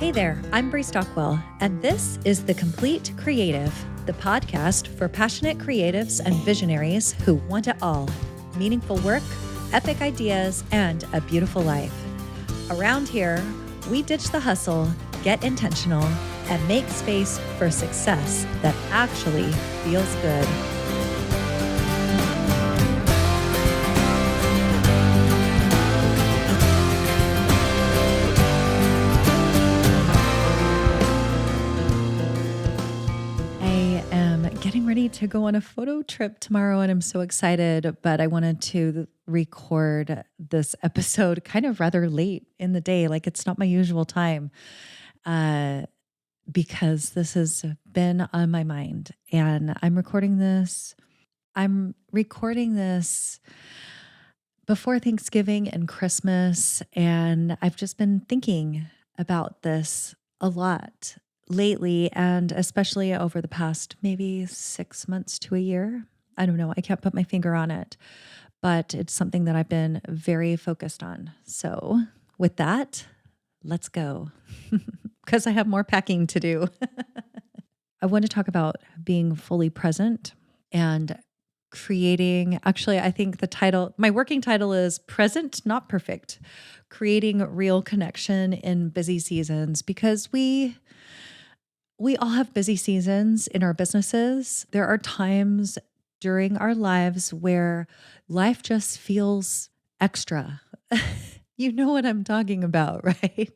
Hey there, I'm Bree Stockwell, and this is The Complete Creative, the podcast for passionate creatives and visionaries who want it all: meaningful work, epic ideas, and a beautiful life. Around here, we ditch the hustle, get intentional, and make space for success that actually feels good. Getting ready to go on a photo trip tomorrow, and I'm so excited, but I wanted to record this episode kind of rather late in the day. Like, it's not my usual time, because this has been on my mind, and I'm recording this before Thanksgiving and Christmas, and I've just been thinking about this a lot lately, and especially over the past maybe 6 months to a year. I don't know. I can't put my finger on it, but it's something that I've been very focused on. So with that, let's go, because I have more packing to do. I want to talk about being fully present and creating. Actually, I think my working title is Present, Not Perfect: Creating Real Connection in Busy Seasons, because we all have busy seasons in our businesses. There are times during our lives where life just feels extra. You know what I'm talking about, right?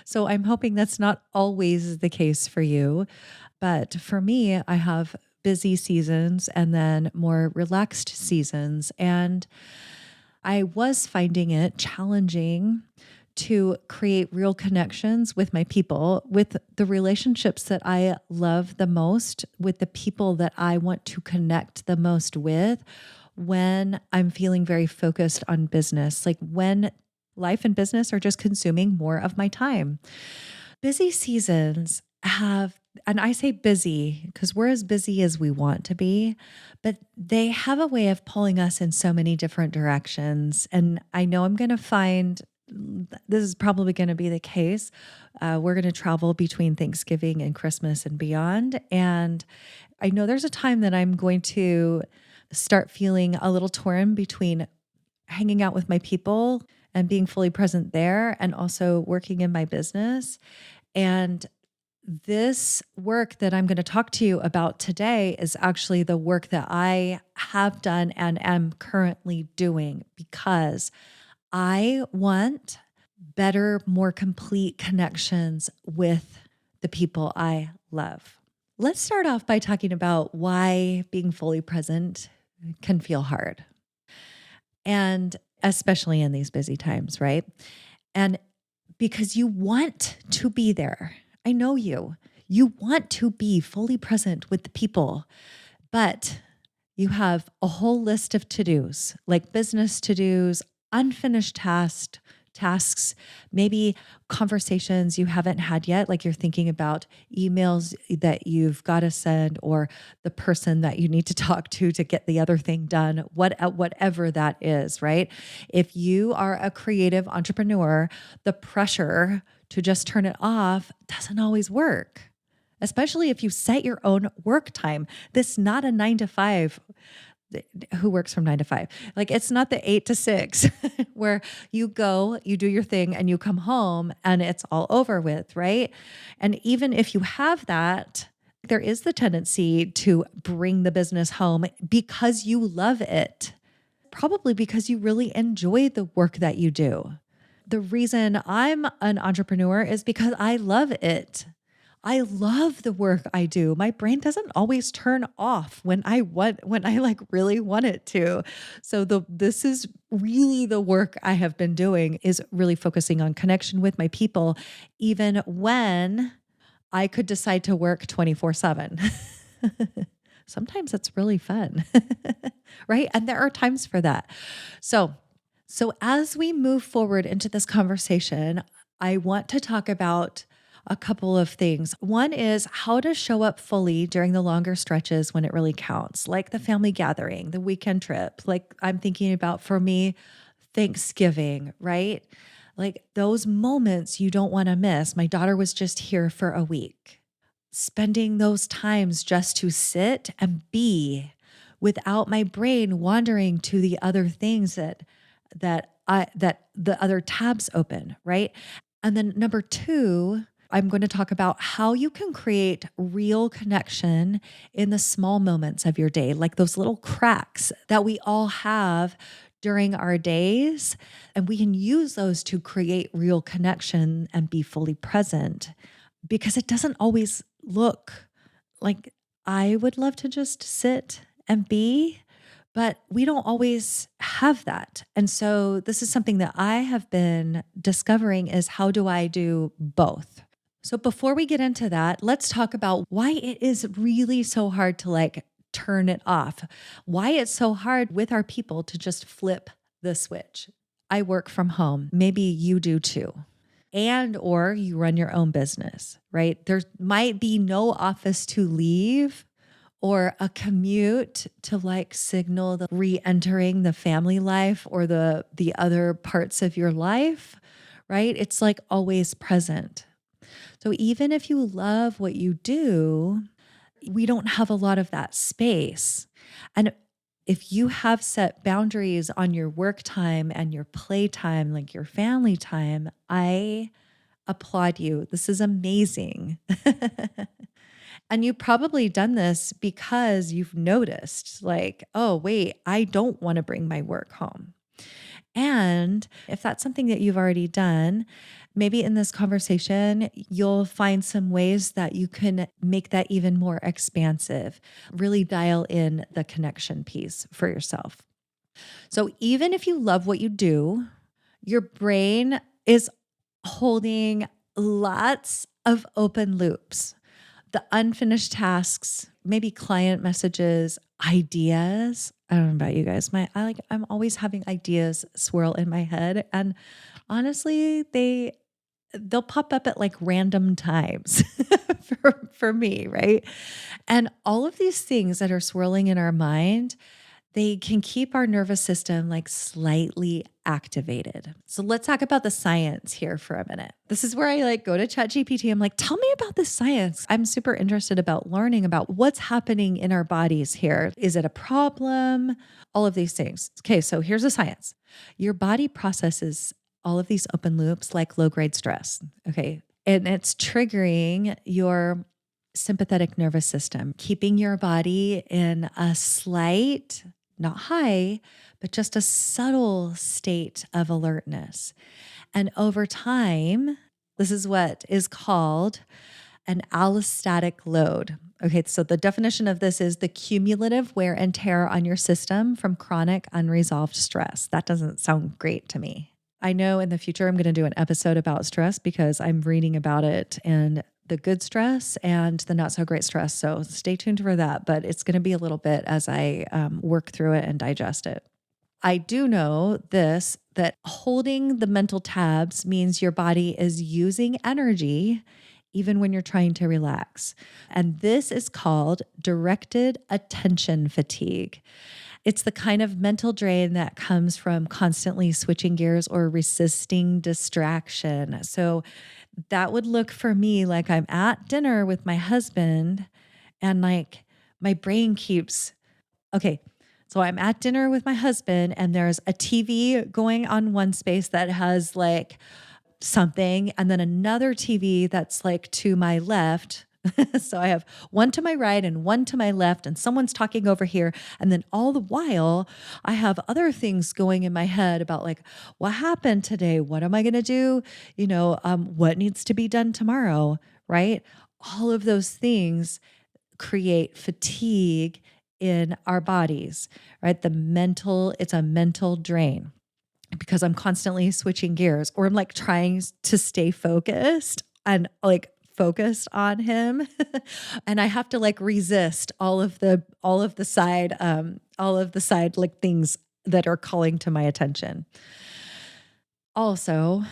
So I'm hoping that's not always the case for you. But for me, I have busy seasons and then more relaxed seasons. And I was finding it challenging to create real connections with my people, with the relationships that I love the most, with the people that I want to connect the most with, when I'm feeling very focused on business, like when life and business are just consuming more of my time. Busy seasons have, and I say busy because we're as busy as we want to be, but they have a way of pulling us in so many different directions. And I know I'm going to find this is probably going to be the case. We're going to travel between Thanksgiving and Christmas and beyond. And I know there's a time that I'm going to start feeling a little torn between hanging out with my people and being fully present there, and also working in my business. And this work that I'm going to talk to you about today is actually the work that I have done and am currently doing, because I want better, more complete connections with the people I love. Let's start off by talking about why being fully present can feel hard, and especially in these busy times, right? And because you want to be there. I know you want to be fully present with the people, but you have a whole list of to-dos, like business to-dos, unfinished tasks, maybe conversations you haven't had yet, like you're thinking about emails that you've got to send, or the person that you need to talk to get the other thing done, whatever that is, right? If you are a creative entrepreneur, the pressure to just turn it off doesn't always work, especially if you set your own work time. This is not a 9 to 5. Who works from 9 to 5? Like, it's not the 8 to 6 where you go, you do your thing, and you come home and it's all over with, right? And even if you have that, there is the tendency to bring the business home because you love it, probably because you really enjoy the work that you do. The reason I'm an entrepreneur is because I love it. I love the work I do. My brain doesn't always turn off when I really want it to. So this is really the work I have been doing, is really focusing on connection with my people, even when I could decide to work 24/7. Sometimes it's really fun, right? And there are times for that. So as we move forward into this conversation, I want to talk about a couple of things. One is how to show up fully during the longer stretches when it really counts, like the family gathering, the weekend trip. Like, I'm thinking about, for me, Thanksgiving, right? Like those moments you don't want to miss. My daughter was just here for a week. Spending those times just to sit and be without my brain wandering to the other things that the other tabs open, right? And then number 2, I'm going to talk about how you can create real connection in the small moments of your day, like those little cracks that we all have during our days. And we can use those to create real connection and be fully present because it doesn't always look like I would love to just sit and be, but we don't always have that. And so this is something that I have been discovering is how do I do both? So before we get into that, let's talk about why it is really so hard to like turn it off. Why it's so hard with our people to just flip the switch. I work from home. Maybe you do too. And or you run your own business, right? There might be no office to leave or a commute to like signal the re-entering the family life or the other parts of your life, right? It's like always present. So even if you love what you do, we don't have a lot of that space. And if you have set boundaries on your work time and your play time, like your family time, I applaud you. This is amazing. And you've probably done this because you've noticed, like, oh, wait, I don't want to bring my work home. And if that's something that you've already done, maybe in this conversation, you'll find some ways that you can make that even more expansive, really dial in the connection piece for yourself. So even if you love what you do, your brain is holding lots of open loops, the unfinished tasks, maybe client messages, ideas. I don't know about you guys. I'm always having ideas swirl in my head. And honestly, they'll pop up at like random times for me, right? And all of these things that are swirling in our mind, they can keep our nervous system like slightly activated. So let's talk about the science here for a minute. This is where I like go to ChatGPT. I'm like, tell me about the science. I'm super interested about learning about what's happening in our bodies here. Is it a problem? All of these things. Okay, so here's the science. Your body processes all of these open loops like low grade stress. Okay. And it's triggering your sympathetic nervous system, keeping your body in a slight, not high, but just a subtle state of alertness. And over time, this is what is called an allostatic load. Okay, so the definition of this is the cumulative wear and tear on your system from chronic unresolved stress. That doesn't sound great to me. I know in the future I'm going to do an episode about stress because I'm reading about it and the good stress and the not so great stress. So stay tuned for that, but it's going to be a little bit as I work through it and digest it. I do know this, that holding the mental tabs means your body is using energy even when you're trying to relax. And this is called directed attention fatigue. It's the kind of mental drain that comes from constantly switching gears or resisting distraction. So that would look for me like I'm at dinner with my husband and like my brain keeps, okay, so I'm at dinner with my husband and there's a TV going on one space that has like something, and then another TV that's like to my left. So I have one to my right and one to my left, and someone's talking over here. And then all the while, I have other things going in my head about like, what happened today? What am I going to do? What needs to be done tomorrow? Right? All of those things create fatigue in our bodies, right? It's a mental drain because I'm constantly switching gears or I'm like trying to stay focused and like focused on him. And I have to like resist all of the side like things that are calling to my attention. Also,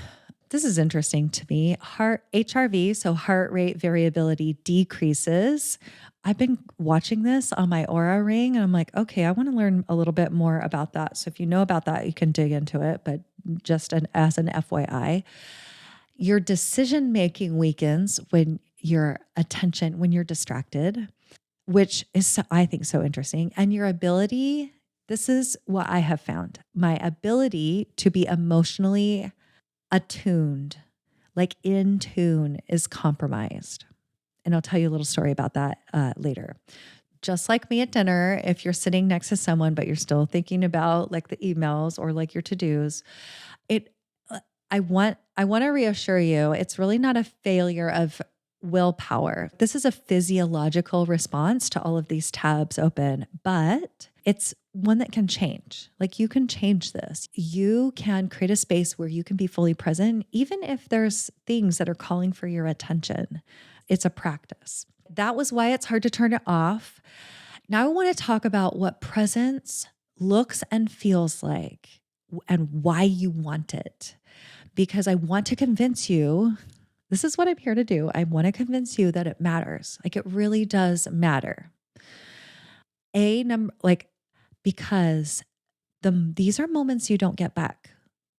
this is interesting to me. HRV, so heart rate variability, decreases. I've been watching this on my Aura ring and I'm like, okay, I want to learn a little bit more about that. So if you know about that, you can dig into it, but just as an FYI. Your decision making weakens when when you're distracted, which is, I think, so interesting. And your ability, this is what I have found, my ability to be emotionally attuned, like in tune, is compromised. And I'll tell you a little story about that later. Just like me at dinner, if you're sitting next to someone, but you're still thinking about like the emails or like your to-dos, it, I want to reassure you, it's really not a failure of willpower. This is a physiological response to all of these tabs open, but it's one that can change. Like you can change this. You can create a space where you can be fully present, even if there's things that are calling for your attention. It's a practice. That was why it's hard to turn it off. Now I want to talk about what presence looks and feels like and why you want it. Because I want to convince you, this is what I'm here to do. I want to convince you that it matters. Like it really does matter. Because these are moments you don't get back.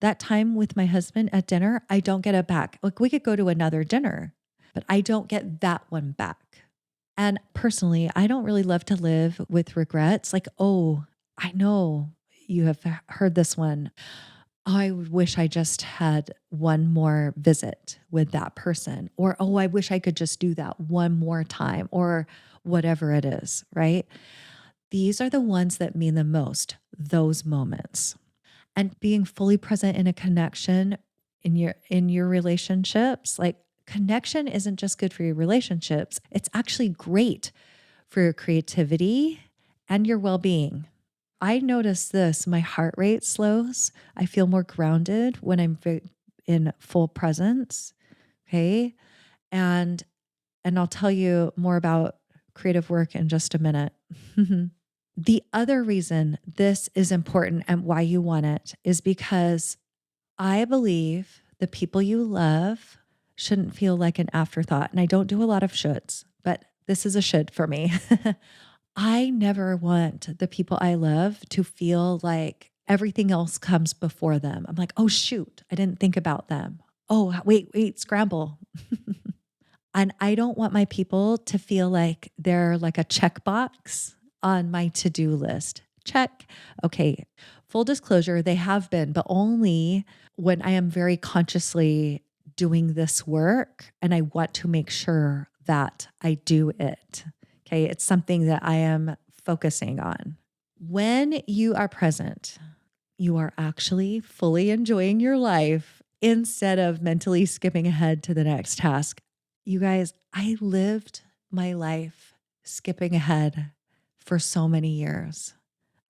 That time with my husband at dinner, I don't get it back. Like we could go to another dinner, but I don't get that one back. And personally, I don't really love to live with regrets. Like, oh, I know you have heard this one. I wish I just had one more visit with that person. Or, oh, I wish I could just do that one more time, or whatever it is, right? These are the ones that mean the most, those moments. And being fully present in a connection in your relationships, like connection isn't just good for your relationships, it's actually great for your creativity and your well-being. I notice this, my heart rate slows. I feel more grounded when I'm in full presence. Okay. And I'll tell you more about creative work in just a minute. The other reason this is important and why you want it is because I believe the people you love shouldn't feel like an afterthought. And I don't do a lot of shoulds, but this is a should for me. I never want the people I love to feel like everything else comes before them. I'm like, oh, shoot, I didn't think about them. Oh, wait, scramble. And I don't want my people to feel like they're like a checkbox on my to-do list. Check. Okay. Full disclosure, they have been, but only when I am very consciously doing this work and I want to make sure that I do it. Okay. It's something that I am focusing on. When you are present, you are actually fully enjoying your life instead of mentally skipping ahead to the next task. You guys, I lived my life skipping ahead for so many years.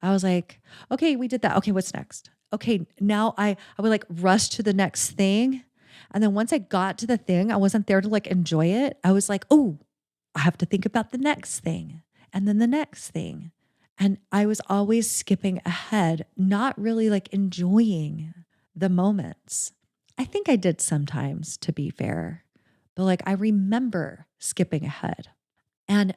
I was like, okay, we did that. Okay, what's next? Okay, now I would like rush to the next thing. And then once I got to the thing, I wasn't there to like enjoy it. I was like, oh, I have to think about the next thing and then the next thing. And I was always skipping ahead, not really like enjoying the moments. I think I did sometimes, to be fair, but like I remember skipping ahead. And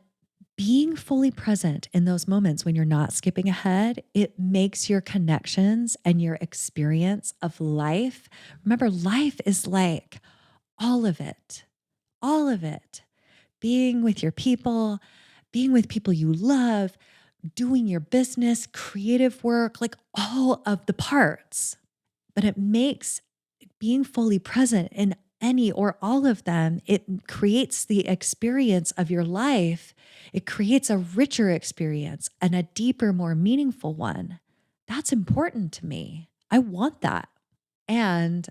being fully present in those moments when you're not skipping ahead, it makes your connections and your experience of life. Remember, life is like all of it, all of it. Being with your people, being with people you love, doing your business, creative work, like all of the parts. But it makes being fully present in any or all of them, it creates the experience of your life. It creates a richer experience and a deeper, more meaningful one. That's important to me. I want that. And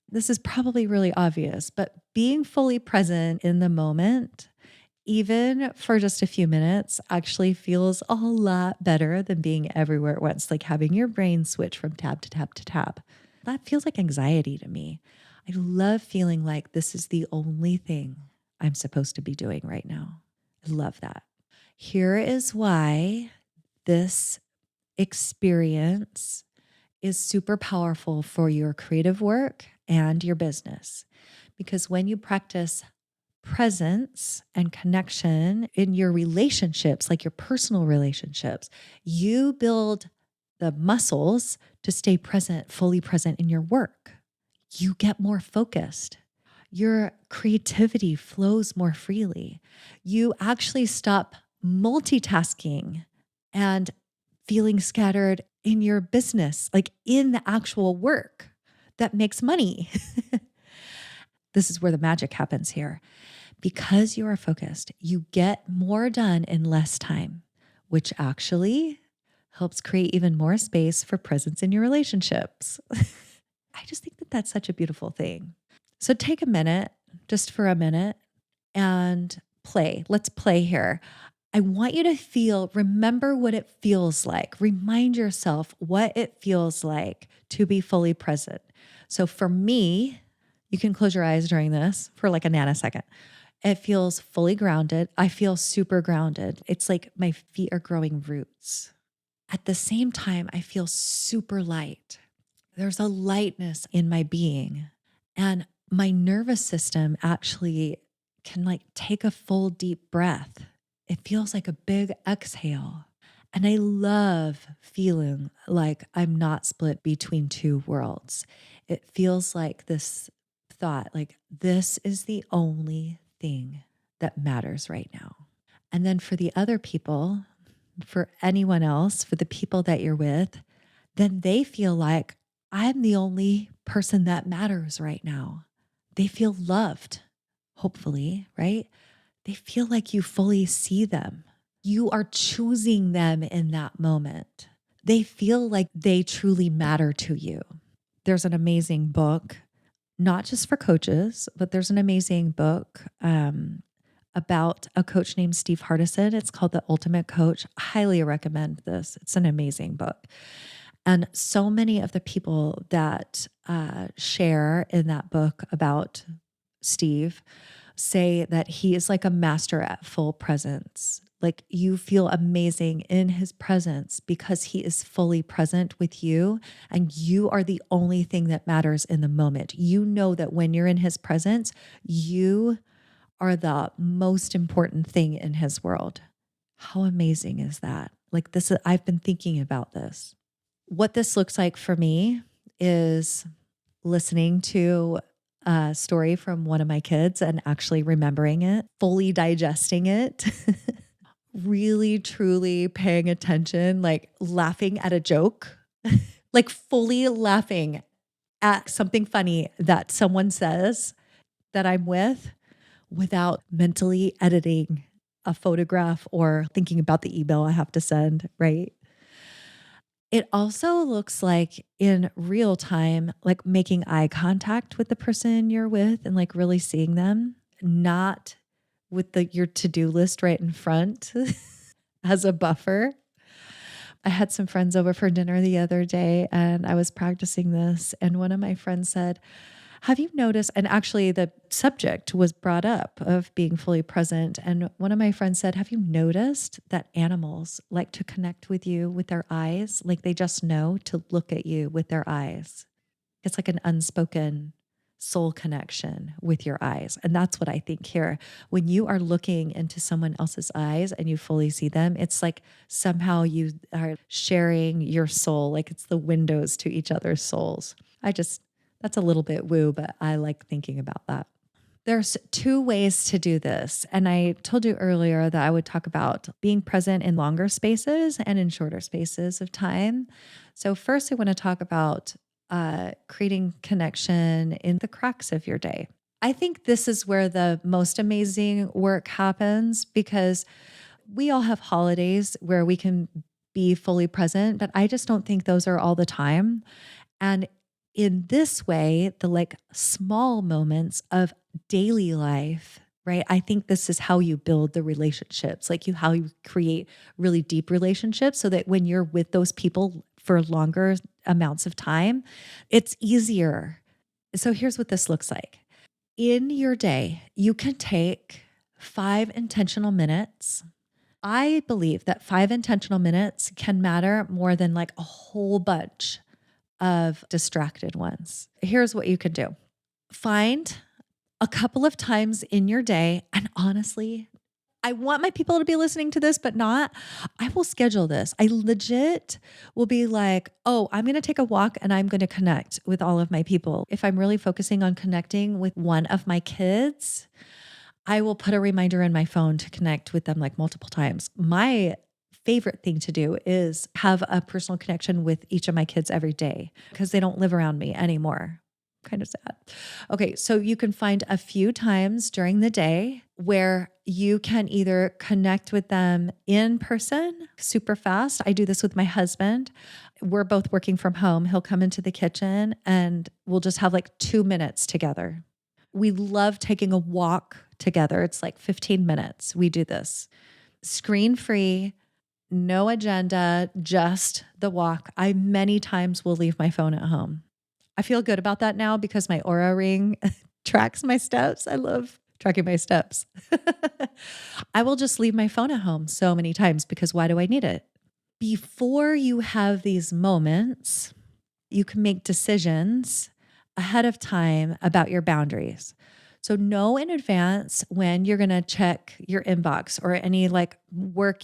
this is probably really obvious, but being fully present in the moment, even for just a few minutes, actually feels a lot better than being everywhere at once, like having your brain switch from tab to tab to tab. That feels like anxiety to me. I love feeling like this is the only thing I'm supposed to be doing right now. I love that. Here is why this experience is super powerful for your creative work and your business. Because when you practice presence and connection in your relationships, like your personal relationships, you build the muscles to stay present, fully present in your work. You get more focused. Your creativity flows more freely. You actually stop multitasking and feeling scattered in your business, like in the actual work that makes money. This is where the magic happens here. Because you are focused, you get more done in less time, which actually helps create even more space for presence in your relationships. I just think that that's such a beautiful thing. So take a minute, just for a minute, and play. Let's play here. I want you to remember what it feels like. Remind yourself what it feels like to be fully present. So for me, you can close your eyes during this for like a nanosecond. It feels fully grounded. I feel super grounded. It's like my feet are growing roots. At the same time, I feel super light. There's a lightness in my being. And my nervous system actually can like take a full deep breath. It feels like a big exhale. And I love feeling like I'm not split between two worlds. It feels like this thought, like this is the only thing that matters right now. And then for the other people, for anyone else, for the people that you're with, then they feel like I'm the only person that matters right now. They feel loved, hopefully, right? They feel like you fully see them. You are choosing them in that moment. They feel like they truly matter to you. There's an amazing book, not just for coaches, but there's an amazing book about a coach named Steve Hardison. It's called The Ultimate Coach. I highly recommend this. It's an amazing book. And so many of the people that share in that book about Steve say that he is like a master at full presence. Like you feel amazing in his presence because he is fully present with you and you are the only thing that matters in the moment. You know that when you're in his presence, you are the most important thing in his world. How amazing is that? Like this, I've been thinking about this. What this looks like for me is listening to a story from one of my kids and actually remembering it, fully digesting it, really, truly paying attention, like laughing at a joke, like fully laughing at something funny that someone says that I'm with without mentally editing a photograph or thinking about the email I have to send, right? It also looks like in real time, like making eye contact with the person you're with and like really seeing them, not with your to-do list right in front as a buffer. I had some friends over for dinner the other day and I was practicing this. And one of my friends said, have you noticed? And actually, the subject was brought up of being fully present. And one of my friends said, have you noticed that animals like to connect with you with their eyes? Like they just know to look at you with their eyes. It's like an unspoken soul connection with your eyes. And that's what I think here. When you are looking into someone else's eyes and you fully see them, it's like somehow you are sharing your soul, like it's the windows to each other's souls. That's a little bit woo, but I like thinking about that. There's two ways to do this. And I told you earlier that I would talk about being present in longer spaces and in shorter spaces of time. So first I want to talk about creating connection in the cracks of your day. I think this is where the most amazing work happens because we all have holidays where we can be fully present, but I just don't think those are all the time. And in this way, the like small moments of daily life, right? I think this is how you build the relationships, like how you create really deep relationships so that when you're with those people for longer amounts of time, it's easier. So here's what this looks like. In your day, you can take 5 intentional minutes. I believe that 5 intentional minutes can matter more than like a whole bunch of distracted ones. Here's what you can do. Find a couple of times in your day, and honestly, I want my people to be listening to this, but not. I will schedule this. I legit will be like, oh, I'm going to take a walk and I'm going to connect with all of my people. If I'm really focusing on connecting with one of my kids, I will put a reminder in my phone to connect with them like multiple times. My favorite thing to do is have a personal connection with each of my kids every day because they don't live around me anymore. Kind of sad. Okay, so you can find a few times during the day where you can either connect with them in person super fast. I do this with my husband. We're both working from home. He'll come into the kitchen and we'll just have like 2 minutes together. We love taking a walk together. It's like 15 minutes. We do this screen free, no agenda, just the walk. I many times will leave my phone at home. I feel good about that now because my Aura ring tracks my steps. I love tracking my steps. I will just leave my phone at home so many times because why do I need it? Before you have these moments, you can make decisions ahead of time about your boundaries. So know in advance when you're going to check your inbox or any like work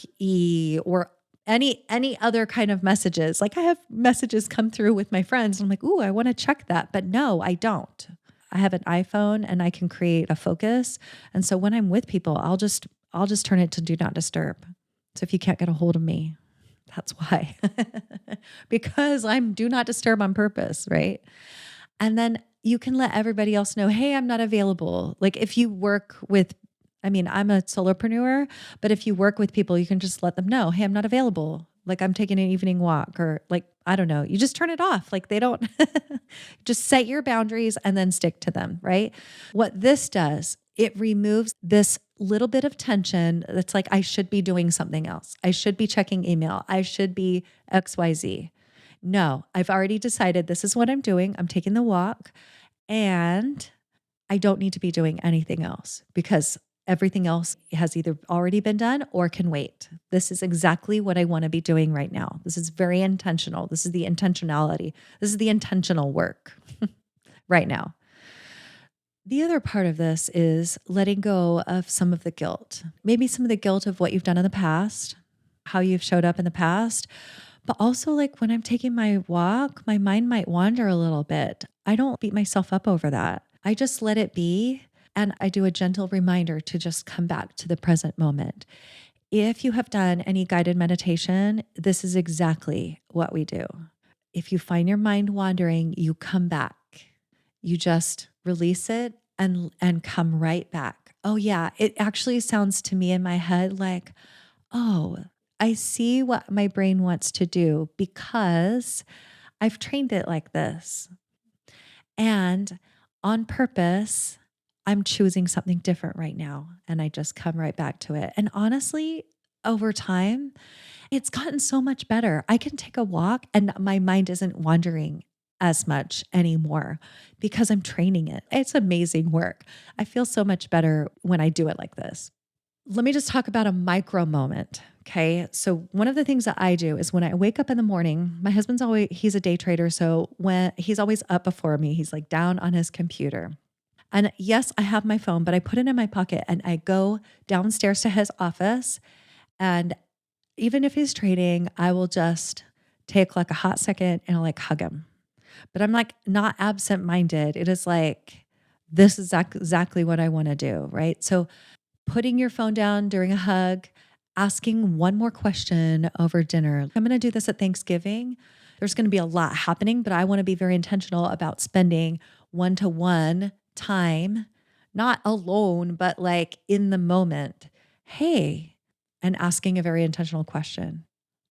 or any other kind of messages. Like I have messages come through with my friends and I'm like, "Ooh, I want to check that." But no, I don't. I have an iPhone and I can create a focus. And so when I'm with people, I'll just turn it to do not disturb. So if you can't get a hold of me, that's why. Because I'm do not disturb on purpose, right? And then you can let everybody else know, hey, I'm not available. Like if you work with, I'm a solopreneur, but if you work with people, you can just let them know, hey, I'm not available. Like I'm taking an evening walk or like, I don't know, you just turn it off. Like they don't just set your boundaries and then stick to them, right? What this does, it removes this little bit of tension that's like, I should be doing something else. I should be checking email. I should be XYZ. No, I've already decided this is what I'm doing. I'm taking the walk and I don't need to be doing anything else because everything else has either already been done or can wait. This is exactly what I want to be doing right now. This is very intentional. This is the intentionality. This is the intentional work right now. The other part of this is letting go of some of the guilt, maybe some of the guilt of what you've done in the past, how you've showed up in the past. But also, like when I'm taking my walk, my mind might wander a little bit. I don't beat myself up over that. I just let it be. And I do a gentle reminder to just come back to the present moment. If you have done any guided meditation, this is exactly what we do. If you find your mind wandering, you come back. You just release it and come right back. Oh yeah, it actually sounds to me in my head like, oh, I see what my brain wants to do because I've trained it like this. And on purpose, I'm choosing something different right now. And I just come right back to it. And honestly, over time, it's gotten so much better. I can take a walk and my mind isn't wandering as much anymore because I'm training it. It's amazing work. I feel so much better when I do it like this. Let me just talk about a micro moment. Okay. So one of the things that I do is when I wake up in the morning, my husband's he's a day trader. So when he's always up before me, he's like down on his computer. And yes, I have my phone, but I put it in my pocket and I go downstairs to his office. And even if he's trading, I will just take like a hot second and I'll like hug him. But I'm like not absent-minded. It is like, this is exactly what I want to do. Right. So putting your phone down during a hug, asking one more question over dinner. I'm going to do this at Thanksgiving. There's going to be a lot happening, but I want to be very intentional about spending one-to-one time, not alone, but like in the moment. Hey, and asking a very intentional question,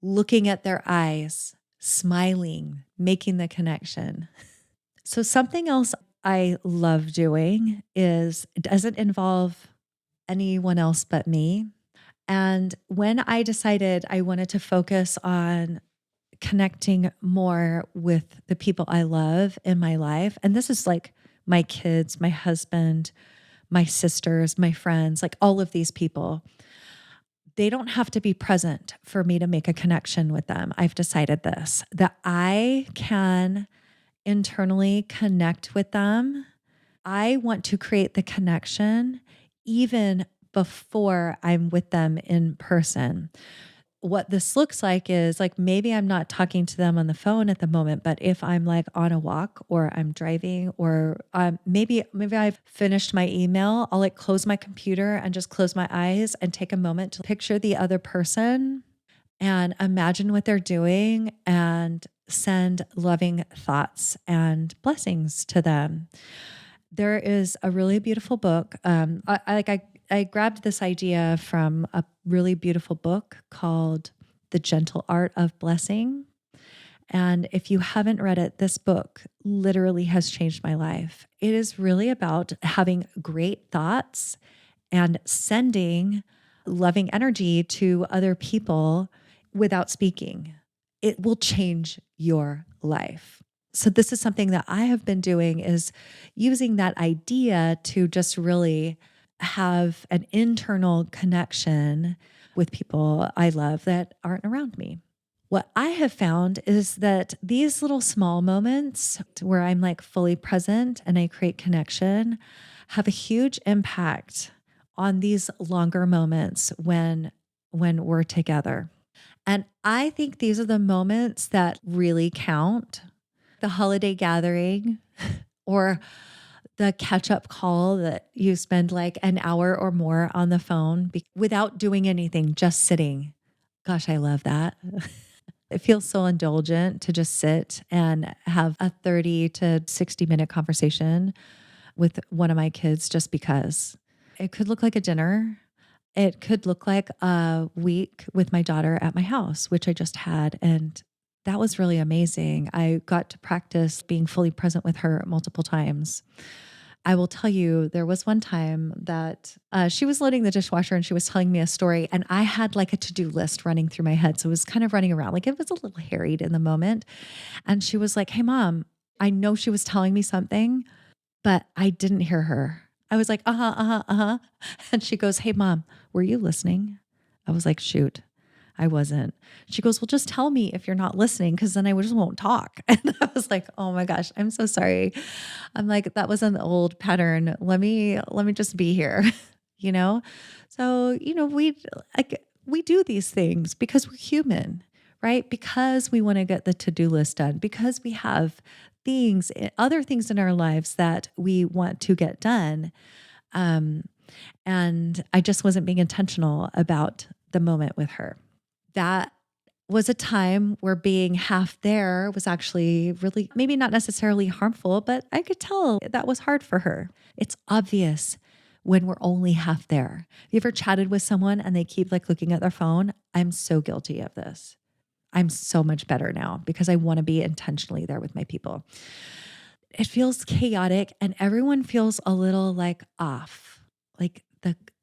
looking at their eyes, smiling, making the connection. So something else I love doing is it doesn't involve anyone else but me. And when I decided I wanted to focus on connecting more with the people I love in my life, and this is like my kids, my husband, my sisters, my friends, like all of these people, they don't have to be present for me to make a connection with them. I've decided this, that I can internally connect with them. I want to create the connection even before I'm with them in person. What this looks like is like maybe I'm not talking to them on the phone at the moment, but if I'm like on a walk or I'm driving or maybe I've finished my email, I'll like close my computer and just close my eyes and take a moment to picture the other person and imagine what they're doing and send loving thoughts and blessings to them. There is a really beautiful book. I grabbed this idea from a really beautiful book called The Gentle Art of Blessing. And if you haven't read it, this book literally has changed my life. It is really about having great thoughts and sending loving energy to other people without speaking. It will change your life. So this is something that I have been doing is using that idea to just really have an internal connection with people I love that aren't around me. What I have found is that these little small moments where I'm like fully present and I create connection have a huge impact on these longer moments when we're together. And I think these are the moments that really count. The holiday gathering or the catch up call that you spend like an hour or more on the phone without doing anything, just sitting. Gosh, I love that. It feels so indulgent to just sit and have a 30 to 60-minute conversation with one of my kids just because. It could look like a dinner. It could look like a week with my daughter at my house, which I just had. And that was really amazing. I got to practice being fully present with her multiple times. I will tell you, there was one time that she was loading the dishwasher and she was telling me a story, and I had like a to-do list running through my head. So it was kind of running around, like it was a little harried in the moment. And she was like, "Hey, mom, I know she was telling me something, but I didn't hear her." I was like, "Uh huh, uh huh, uh huh." And she goes, "Hey, mom, were you listening?" I was like, "Shoot, I wasn't." She goes, "Well, just tell me if you're not listening, because then I just won't talk." And I was like, "Oh my gosh, I'm so sorry." I'm like, "That was an old pattern. Let me just be here." you know? So, we do these things because we're human, right? Because we want to get the to-do list done, because we have other things in our lives that we want to get done. Um, and I just wasn't being intentional about the moment with her. That was a time where being half there was actually really maybe not necessarily harmful, but I could tell that was hard for her. It's obvious when we're only half there. Have you ever chatted with someone and they keep like looking at their phone? I'm so guilty of this. I'm so much better now because I want to be intentionally there with my people. It feels chaotic and everyone feels a little like off. Like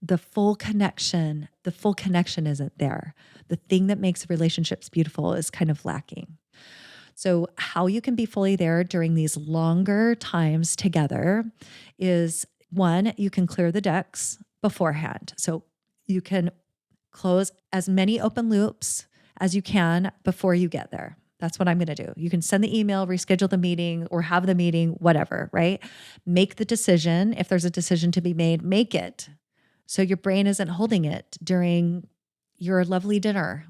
the full connection isn't there. The thing that makes relationships beautiful is kind of lacking. So how you can be fully there during these longer times together is one, you can clear the decks beforehand. So you can close as many open loops as you can before you get there. That's what I'm going to do. You can send the email, reschedule the meeting, or have the meeting, whatever, right? Make the decision. If there's a decision to be made, make it. So your brain isn't holding it during your lovely dinner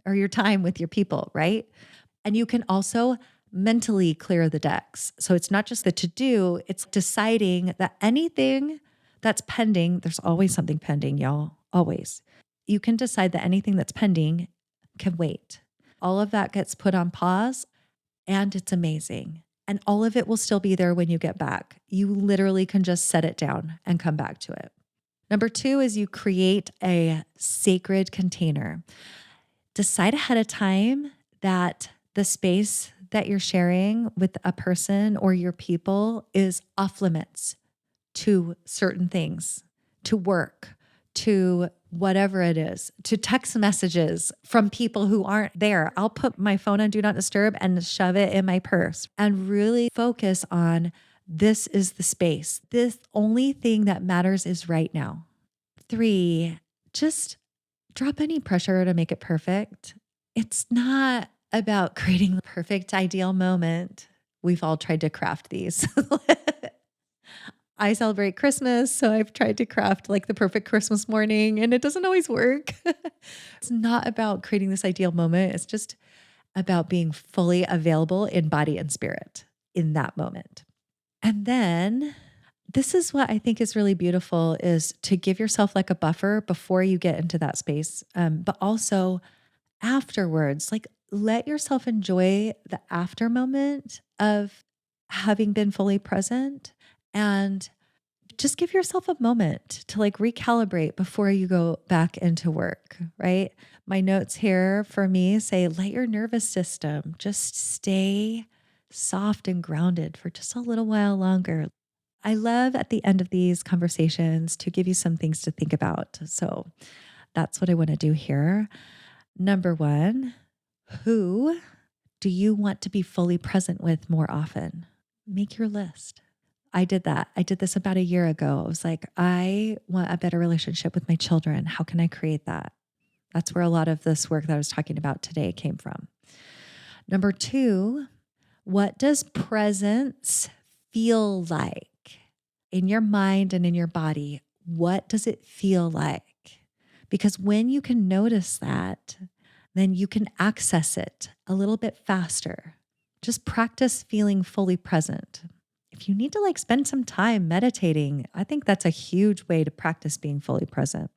or your time with your people, right? And you can also mentally clear the decks. So it's not just the to do, it's deciding that anything that's pending, there's always something pending, y'all, always. You can decide that anything that's pending can wait. All of that gets put on pause and it's amazing. And all of it will still be there when you get back. You literally can just set it down and come back to it. Number two is you create a sacred container. Decide ahead of time that the space that you're sharing with a person or your people is off limits to certain things, to work, to whatever it is, to text messages from people who aren't there. I'll put my phone on do not disturb and shove it in my purse and really focus on this is the space. This only thing that matters is right now. Three, just drop any pressure to make it perfect. It's not about creating the perfect ideal moment. We've all tried to craft these. I celebrate Christmas, so I've tried to craft like the perfect Christmas morning, and it doesn't always work. It's not about creating this ideal moment. It's just about being fully available in body and spirit in that moment. And then this is what I think is really beautiful is to give yourself like a buffer before you get into that space. But also afterwards, like let yourself enjoy the after moment of having been fully present and just give yourself a moment to like recalibrate before you go back into work, right? My notes here for me say, let your nervous system just stay soft and grounded for just a little while longer. I love at the end of these conversations to give you some things to think about. So that's what I want to do here. Number one, who do you want to be fully present with more often? Make your list. I did that. I did this about a year ago. I was like, I want a better relationship with my children. How can I create that? That's where a lot of this work that I was talking about today came from. Number two, what does presence feel like in your mind and in your body? What does it feel like? Because when you can notice that, then you can access it a little bit faster. Just practice feeling fully present. If you need to like spend some time meditating, I think that's a huge way to practice being fully present.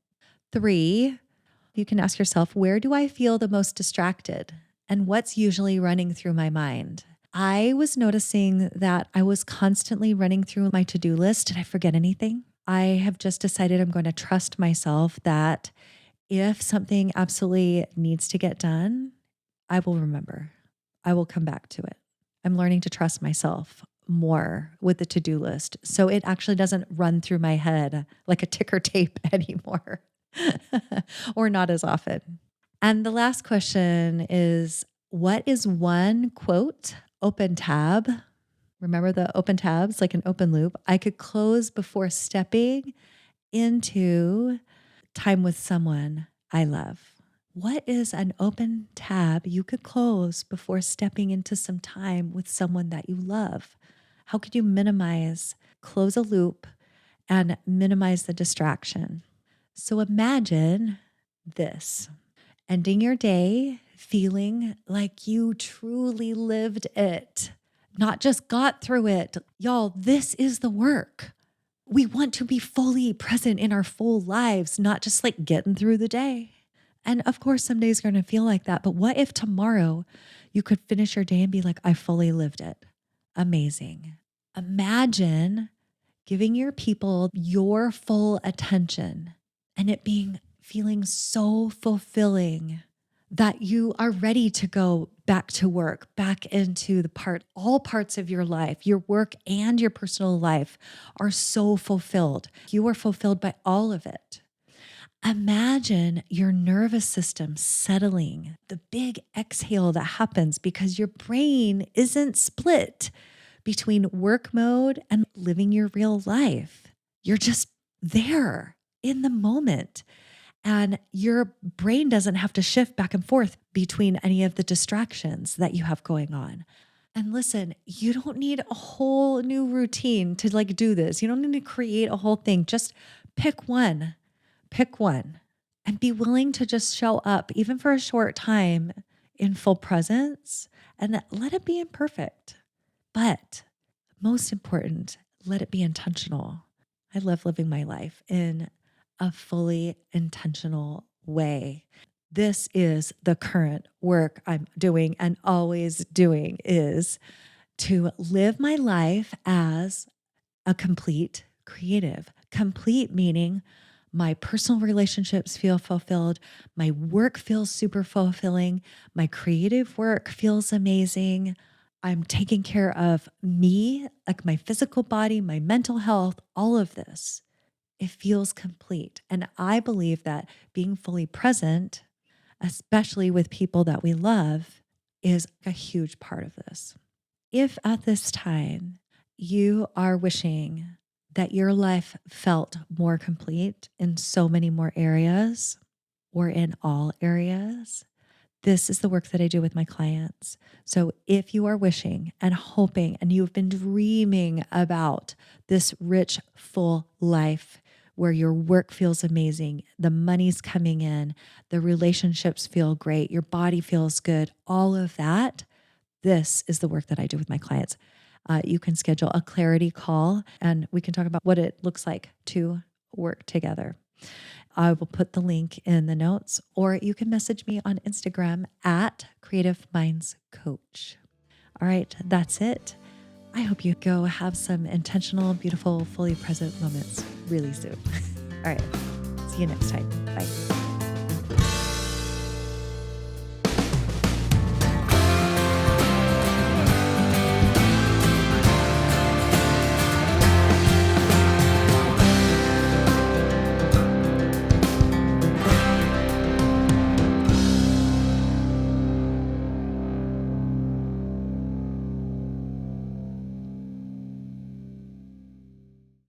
Three, you can ask yourself, where do I feel the most distracted? And what's usually running through my mind? I was noticing that I was constantly running through my to-do list. Did I forget anything? I have just decided I'm going to trust myself that if something absolutely needs to get done, I will remember. I will come back to it. I'm learning to trust myself more with the to-do list. So it actually doesn't run through my head like a ticker tape anymore, or not as often. And the last question is, what is one quote, open tab? Remember the open tabs, like an open loop, I could close before stepping into time with someone I love? What is an open tab you could close before stepping into some time with someone that you love? How could you close a loop and minimize the distraction? So imagine this, ending your day feeling like you truly lived it, not just got through it. Y'all, this is the work. We want to be fully present in our full lives, not just like getting through the day. And of course, some days are going to feel like that. But what if tomorrow you could finish your day and be like, I fully lived it? Amazing. Imagine giving your people your full attention and it being feeling so fulfilling that you are ready to go back to work, back into all parts of your life, your work and your personal life are so fulfilled. You are fulfilled by all of it. Imagine your nervous system settling, the big exhale that happens because your brain isn't split between work mode and living your real life. You're just there in the moment. And your brain doesn't have to shift back and forth between any of the distractions that you have going on. And listen, you don't need a whole new routine to like do this. You don't need to create a whole thing. Just pick one and be willing to just show up even for a short time in full presence and let it be imperfect. But most important, let it be intentional. I love living my life in a fully intentional way. This is the current work I'm doing and always doing is to live my life as a complete creative. Complete meaning my personal relationships feel fulfilled. My work feels super fulfilling. My creative work feels amazing. I'm taking care of me, like my physical body, my mental health, all of this. It feels complete. And I believe that being fully present, especially with people that we love, is a huge part of this. If at this time you are wishing that your life felt more complete in so many more areas or in all areas, This is the work that I do with my clients. So if you are wishing and hoping and you've been dreaming about this rich, full life where your work feels amazing, the money's coming in, the relationships feel great, your body feels good, all of that, this is the work that I do with my clients. You can schedule a clarity call and we can talk about what it looks like to work together. I will put the link in the notes, or you can message me on Instagram at Creative Minds Coach. All right, that's it. I hope you go have some intentional, beautiful, fully present moments really soon. All right, see you next time. Bye.